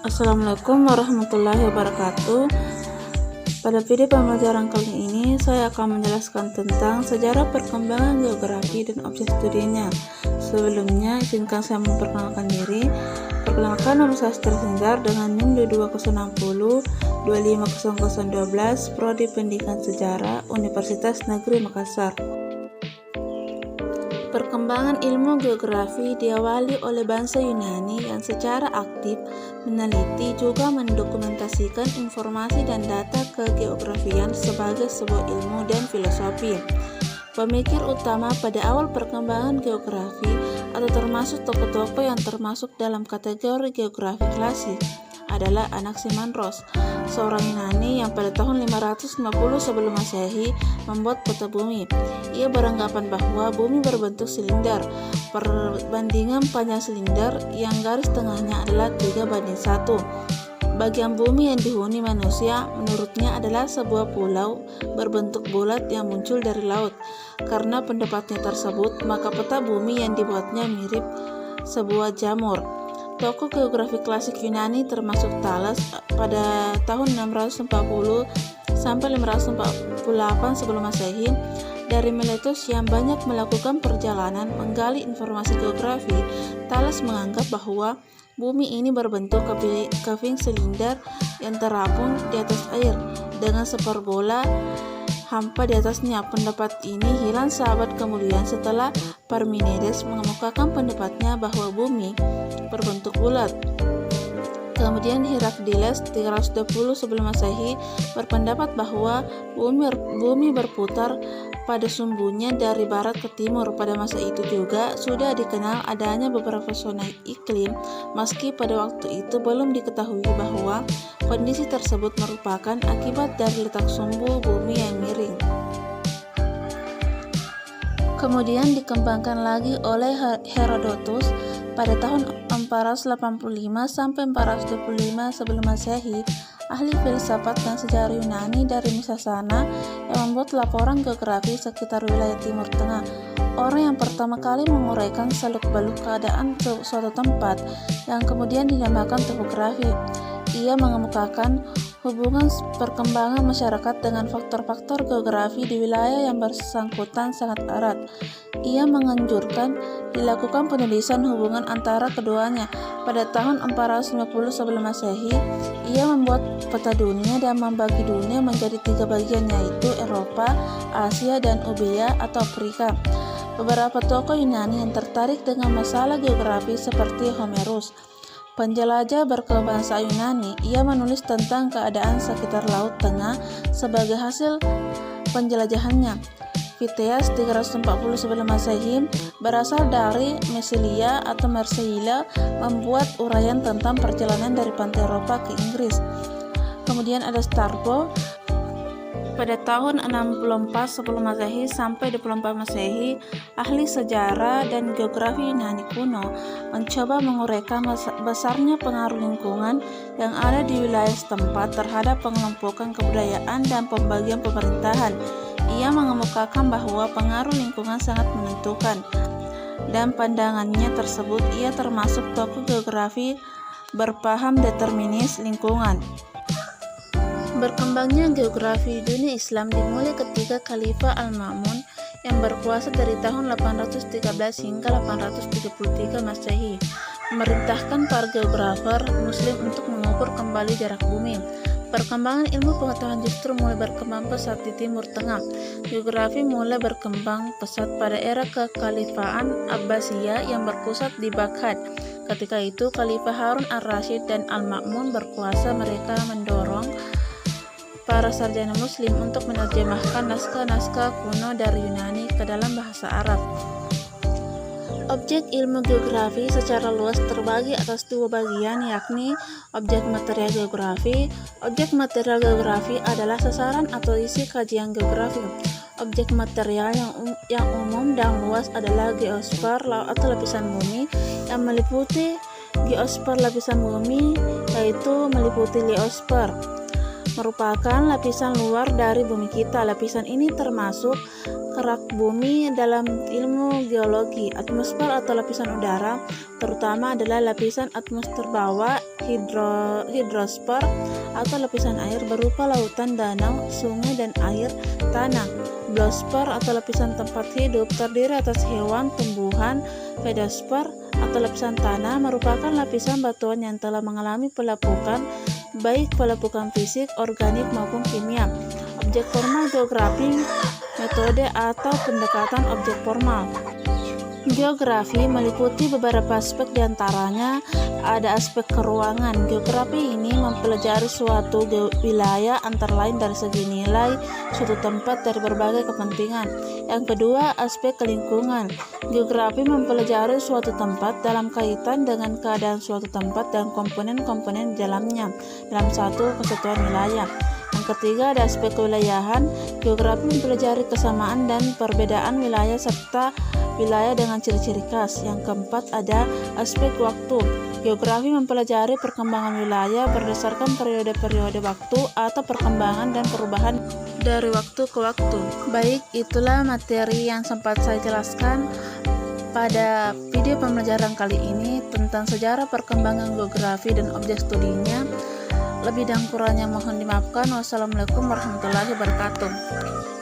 Assalamualaikum warahmatullahi wabarakatuh. Pada video pembelajaran kali ini saya akan menjelaskan tentang sejarah perkembangan geografi dan objek studinya. Sebelumnya izinkan saya memperkenalkan diri. Perkenalkan, nama saya Siti Sindar dengan NIM 22060 2500012, Prodi Pendidikan Sejarah, Universitas Negeri Makassar. Perkembangan ilmu geografi diawali oleh bangsa Yunani yang secara aktif meneliti juga mendokumentasikan informasi dan data kegeografian sebagai sebuah ilmu dan filosofi. Pemikir utama pada awal perkembangan geografi atau termasuk tokoh-tokoh yang termasuk dalam kategori geografi klasik adalah Anaximanros, seorang Yunani yang pada tahun 550 sebelum Masehi membuat peta bumi. Ia beranggapan bahwa bumi berbentuk silinder. Perbandingan panjang silinder yang garis tengahnya adalah 3:1. Bagian bumi yang dihuni manusia menurutnya adalah sebuah pulau berbentuk bulat yang muncul dari laut. Karena pendapatnya tersebut, maka peta bumi yang dibuatnya mirip sebuah jamur. Tokoh geografi klasik Yunani termasuk Thales pada tahun 640 sampai 548 sebelum Masehi. Dari Miletus yang banyak melakukan perjalanan menggali informasi geografi, Thales menganggap bahwa bumi ini berbentuk keping silinder yang terapung di atas air dengan seperbola hampa di atasnya. Pendapat ini hilang seabad kemudian setelah Parmenides mengemukakan pendapatnya bahwa bumi berbentuk bulat. Kemudian Heraklides 320 sebelum Masehi berpendapat bahwa bumi berputar pada sumbunya dari barat ke timur. Pada masa itu juga sudah dikenal adanya beberapa zona iklim, meski pada waktu itu belum diketahui bahwa kondisi tersebut merupakan akibat dari letak sumbu bumi yang miring. Kemudian dikembangkan lagi oleh Herodotus pada tahun 485 sampai 425 sebelum Masehi. Ahli filsafat dan sejarah Yunani dari Misasana yang membuat laporan geografi sekitar wilayah Timur Tengah. Orang yang pertama kali menguraikan seluk-beluk keadaan suatu tempat yang kemudian dinamakan topografi. Ia mengemukakan hubungan perkembangan masyarakat dengan faktor-faktor geografi di wilayah yang bersangkutan sangat erat. Ia menganjurkan dilakukan penulisan hubungan antara keduanya. Pada tahun 450 sebelum Masehi, ia membuat peta dunia dan membagi dunia menjadi 3 bagian, yaitu Eropa, Asia, dan Eubea atau Afrika. Beberapa tokoh Yunani yang tertarik dengan masalah geografi seperti Homerus, penjelajah berkebangsa Yunani, ia menulis tentang keadaan sekitar Laut Tengah sebagai hasil penjelajahannya. Viteas 340 sebelum Masehi berasal dari Mesilia atau Marseille, membuat uraian tentang perjalanan dari pantai Eropa ke Inggris. Kemudian ada Strabo pada tahun 64 sebelum Masehi sampai 24 Masehi. Ahli sejarah dan geografi Yunani kuno mencoba menguraikan besarnya pengaruh lingkungan yang ada di wilayah setempat terhadap pengelompokan kebudayaan dan pembagian pemerintahan. Ia mengemukakan bahwa pengaruh lingkungan sangat menentukan. Dan pandangannya tersebut, ia termasuk tokoh geografi berpaham determinis lingkungan. Berkembangnya geografi dunia Islam dimulai ketika Khalifah Al-Ma'mun yang berkuasa dari tahun 813 hingga 833 Masehi memerintahkan para geografer Muslim untuk mengukur kembali jarak bumi. Perkembangan ilmu pengetahuan justru mulai berkembang pesat di Timur Tengah. Geografi mulai berkembang pesat pada era kekhalifahan Abbasiyah yang berpusat di Baghdad. Ketika itu Khalifah Harun ar-Rasyid dan Al-Ma'mun berkuasa. Mereka mendorong para sarjana Muslim untuk menerjemahkan naskah-naskah kuno dari Yunani ke dalam bahasa Arab. Objek ilmu geografi secara luas terbagi atas 2 bagian, yakni objek material geografi. Objek material geografi adalah sasaran atau isi kajian geografi. Objek material yang umum dan luas adalah geosfer atau lapisan bumi yang meliputi geosfer. Lapisan bumi yaitu meliputi liosfer, merupakan lapisan luar dari bumi kita. Lapisan ini termasuk kerak bumi dalam ilmu geologi. Atmosfer atau lapisan udara terutama adalah lapisan atmosfer bawah, hidrosfer atau lapisan air berupa lautan, danau, sungai, dan air tanah. Biosfer atau lapisan tempat hidup terdiri atas hewan, tumbuhan. Pedosfer atau lapisan tanah merupakan lapisan batuan yang telah mengalami pelapukan, baik pelapukan fisik, organik maupun kimia. Objek formal geografi, metode atau pendekatan objek formal. Geografi meliputi beberapa aspek, diantaranya ada aspek keruangan. Geografi ini mempelajari suatu wilayah antara lain dari segi nilai suatu tempat dari berbagai kepentingan. Yang kedua, aspek lingkungan. Geografi mempelajari suatu tempat dalam kaitan dengan keadaan suatu tempat dan komponen-komponen di dalamnya dalam satu kesatuan wilayah. Yang ketiga, ada aspek kewilayahan. Geografi mempelajari kesamaan dan perbedaan wilayah serta wilayah dengan ciri-ciri khas. Yang keempat, ada aspek waktu. Geografi mempelajari perkembangan wilayah berdasarkan periode-periode waktu atau perkembangan dan perubahan dari waktu ke waktu. Baik, itulah materi yang sempat saya jelaskan pada video pembelajaran kali ini tentang sejarah perkembangan geografi dan objek studinya. Lebih dan kurangnya mohon dimaafkan. Wassalamualaikum warahmatullahi wabarakatuh.